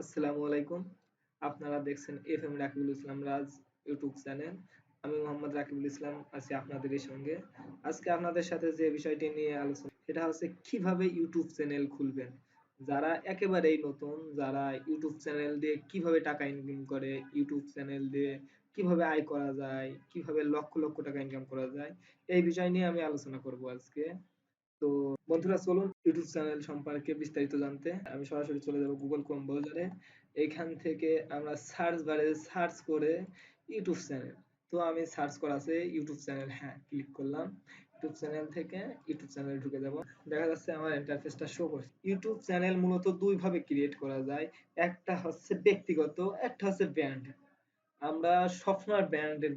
আসসালামু আলাইকুম। আপনারা দেখছেন এফএম রাকিবুল ইসলাম রাজ ইউটিউব চ্যানেল। আমি মোহাম্মদ রাকিবুল ইসলাম আছি আপনাদের সঙ্গে। আজকে আপনাদের সাথে যে বিষয়টি নিয়ে আলোচনা সেটা হচ্ছে কিভাবে ইউটিউব চ্যানেল খুলবেন। যারা একেবারেই নতুন, যারা ইউটিউব চ্যানেল দিয়ে কিভাবে টাকা ইনকাম করে, ইউটিউব চ্যানেল দিয়ে কিভাবে আয় করা যায়, কিভাবে লক্ষ লক্ষ টাকা ইনকাম করা যায়, এই বিষয় নিয়ে আমি আলোচনা করব আজকে। তো বন্ধুরা চলুন ইউটিউব চ্যানেল সম্পর্কে বিস্তারিত জানতে আমি সরাসরি চলে যাব গুগল ক্রোম ব্রাউজারে। এইখান থেকে আমরা সার্চ বারে সার্চ করে ইউটিউব চ্যানেল, তো আমি সার্চ করা আছে ইউটিউব চ্যানেল, হ্যাঁ ক্লিক করলাম। ইউটিউব চ্যানেল থেকে ইউটিউব চ্যানেল ঢুকে যাব। দেখা যাচ্ছে আমার ইন্টারফেসটা শো করছে। ইউটিউব চ্যানেল মূলত দুই ভাবে ক্রিয়েট করা যায়, একটা হচ্ছে ব্যক্তিগত, একটা হচ্ছে ব্র্যান্ড। আমরা সবসময় ব্র্যান্ডের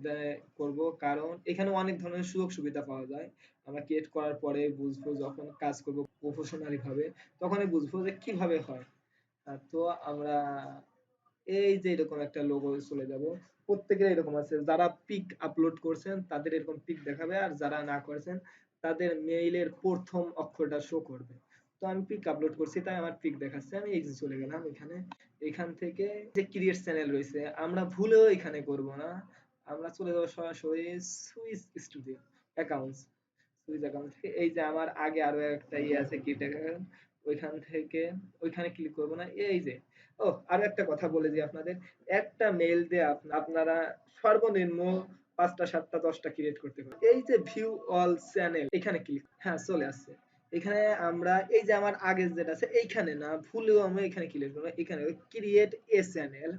করব, কারণ এখানে অনেক ধরনের সুযোগ সুবিধা পাওয়া যায়। আমরা ক্রিয়েট করার পরে বুঝবো, যখন কাজ করব প্রফেশনালি ভাবে তখনই বুঝবো যে কিভাবে হয়। তো আমরা এই যে এরকম একটা লোগো চলে যাব। প্রত্যেকের এরকম আছে, যারা পিক আপলোড করছেন তাদের এরকম পিক দেখাবে, আর যারা না করেছেন তাদের মেইলের প্রথম অক্ষরটা শো করবে। তো আমি পিক আপলোড করছি তাই আমার পিক দেখাচ্ছে। আমি এই যে চলে গেলাম এখানে। এখান থেকে যে ক্রিয়েট চ্যানেল রয়েছে আমরা ভুলেও এখানে করব না, আমরা চলে যাবো সরাসরি Swiss studio accounts. Switch account থেকে এই যে আমার আগে আরো একটা ইয়ে আছে গিট অ্যাকাউন্ট, ওইখান থেকে ওইখানে ক্লিক করব না। এই যে ও আরো একটা কথা বলে দিই আপনাদের, একটা মেইল দিয়ে আপনারা সর্বনিম্ন ৫টা ৭টা ১০টা ক্রিয়েট করতে পারেন। এই যে ভিউ অল চ্যানেল এখানে ক্লিক, হ্যাঁ চলে আসছে। এখানে আমরা এই যে আমার আগে যেটা আছে এইখানে না, ভুলেও আমরা এখানে ক্লিক করবো, এখানে create a channel.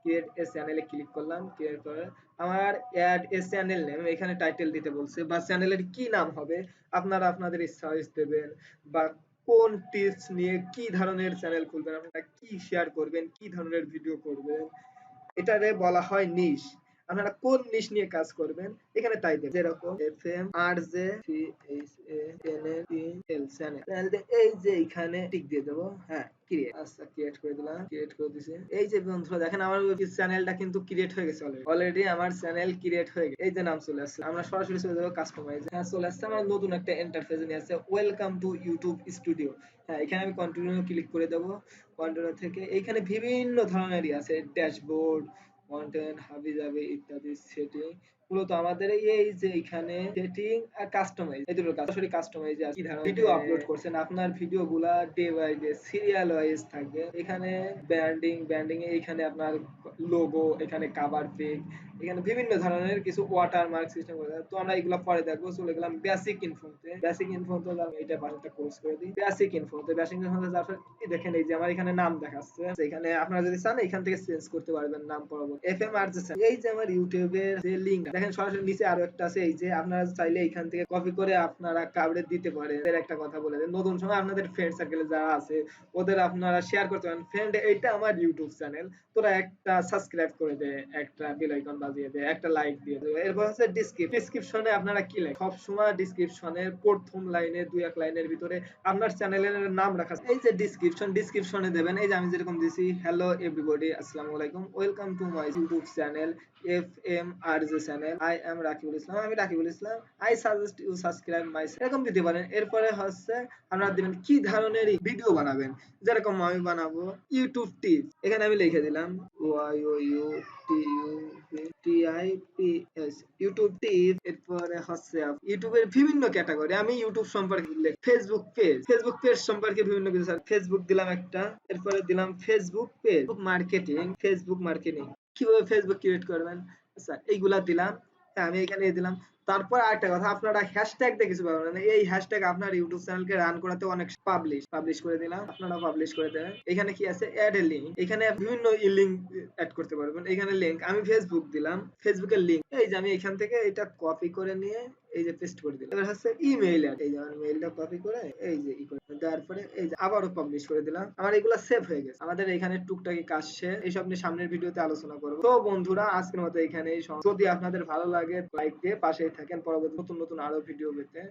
Create a চ্যানেলে ক্লিক করলাম। ক্রিয়েট করে আমার অ্যাড এ চ্যানেল নেম এখানে টাইটেল দিতে বলছে, বা চ্যানেলের কি নাম হবে আপনারা আপনাদের ইচ্ছা দেবেন, বা কোন টিপস নিয়ে কি ধরনের চ্যানেল খুলবেন, আপনারা কি শেয়ার করবেন, কি ধরনের ভিডিও করবেন, এটারে বলা হয় নিশ। আপনারা কোন নিশ নিয়ে কাজ করবেন এখানে তাই দেবেন, যেরকম FM R J C H A N A T L channel. এই যে এখানে টিক দিয়ে দেবো, হ্যাঁ ক্রিয়েট। আচ্ছা ক্রিয়েট করে দিলাম, ক্রিয়েট করে দিয়েছি। এই যে বন্ধুরা দেখেন আমার চ্যানেলটা কিন্তু ক্রিয়েট হয়ে গেছে অলরেডি। অলরেডি আমার চ্যানেল ক্রিয়েট হয়ে গেছে, এই যে নাম চলে আসছে। আমরা সরাসরি চলে যাবো কাস্টমাইজ, হ্যাঁ চলে আসছে। আমার নতুন একটা ইন্টারফেস নিয়ে আসছে, ওয়েলকাম টু ইউটিউব স্টুডিও। হ্যাঁ এখানে আমি কন্টিনিউ ক্লিক করে দেবো। কন্টিনিউ থেকে এইখানে বিভিন্ন ধরনেরই আছে, ড্যাশবোর্ড, কন্টেন্ট, হাবি-জাবি ইত্যাদি সেটিং। মূলত আমাদের এই যে এখানে সেটিং আর কাস্টমাইজ, এই দুটো সরাসরি কাস্টমাইজ আছে। কি ধরনের ভিডিও আপলোড করছেন, আপনার ভিডিওগুলা day by day serial wise থাকবে। এখানে ব্র্যান্ডিং এ এখানে আপনার লোগো, এখানে কভার পেজ, এখানে বিভিন্ন ধরনের কিছু ওয়াটারমার্ক সিস্টেম করা যায়। তো আমরা এগুলো পরে দেখবো। চলে গেলাম বেসিক ইনফোতে। বেসিক ইনফোতে এইটা পাশে ক্লোজ করে দিই। বেসিক ইনফোতে যাওয়ার পর দেখেন এই যে আমার এখানে নাম দেখাচ্ছে। এখানে আপনারা যদি চান এখান থেকে চেঞ্জ করতে পারবেন নাম পরবর্তী। এফএম আর যে এই যে আমার ইউটিউবের যে লিংক দেখেন সরাসরি নিচে আরো একটা আছে, এই যে আপনারা চাইলে এখান থেকে কপি করে আপনারা কাউরে দিতে পারেন। এর একটা কথা বলে দেন, নতুন সময় আপনাদের ফ্রেন্ড সার্কেলে যারা আছে ওদের আপনারা শেয়ার করতে পারেন, ফ্রেন্ড এইটা আমার ইউটিউব চ্যানেল, তোরা একটা সাবস্ক্রাইব করে দে, একটা বেল আইকন বাজিয়ে দে, একটা লাইক দিয়ে দে। এরপর হচ্ছে ডেসক্রিপশনে আপনারা কি লেখেন, সব সময় ডেসক্রিপশনের প্রথম লাইনে দুই এক লাইনের ভিতরে আপনার চ্যানেলের নাম রাখা। এই যে ডেসক্রিপশনে দেবেন, এই যে আমি যেরকম দিছি, হ্যালো এভরিবডি, আসসালামু আলাইকুম, welcome to my YouTube channel F M R J channel, I am Rakibul Islam, আমি Rakibul Islam, I suggest you subscribe my, এরকম দিতে পারেন। এরপরে হচ্ছে আপনারা দিবেন কি ধরনের ভিডিও বানাবেন, যেরকম আমি বানাবো ইউটিউব টিপস, এখানে আমি লিখে দিলাম Y O U T U T I P S, YouTube tips. এরপরে হচ্ছে ইউটিউবের বিভিন্ন ক্যাটাগরি, আমি ইউটিউব সম্পর্কে ফেসবুক পেজ সম্পর্কে বিভিন্ন কিছু, ফেসবুক দিলাম একটা। এরপরে দিলাম ফেসবুক মার্কেটিং কিভাবে ফেসবুক ক্রিয়েট করবেন, আচ্ছা এইগুলা দিলাম। হ্যাঁ আমি এখানে দিলাম। তারপর আরেকটা কথা, আপনারা হ্যাশট্যাগ দিয়ে কিছু পাবেন না, এই হ্যাশট্যাগ আপনার ইউটিউব চ্যানেলকে রান করাতে অনেক পাবলিশ করে দিলাম, আপনারা পাবলিশ করে দেবেন। এখানে কি আছে, অ্যাড এ লিংক, এখানে বিভিন্ন লিংক অ্যাড করতে পারবেন। এখানে লিংক আমি ফেসবুক দিলাম, ফেসবুকের লিংক এই যে আমি এখান থেকে এটা কপি করে নিয়ে এই যে পেস্ট করে দিলাম। এবার হচ্ছে ইমেইল অ্যাড, এই যে আমার মেইলটা কপি করে এই যে দেওয়ার পরে এই যে আবারও পাবলিশ করে দিলাম। আমার এগুলা সেভ হয়ে গেছে। আমাদের এখানে টুকটাকি কাজ শেষ, এইসব নিয়ে সামনের ভিডিওতে আলোচনা করবো। তো বন্ধুরা আজকের মতো এখানেই, যদি আপনাদের ভালো লাগে লাইক দিয়ে পাশেই থাকেন পরবর্তী নতুন নতুন আরো ভিডিও পেতে।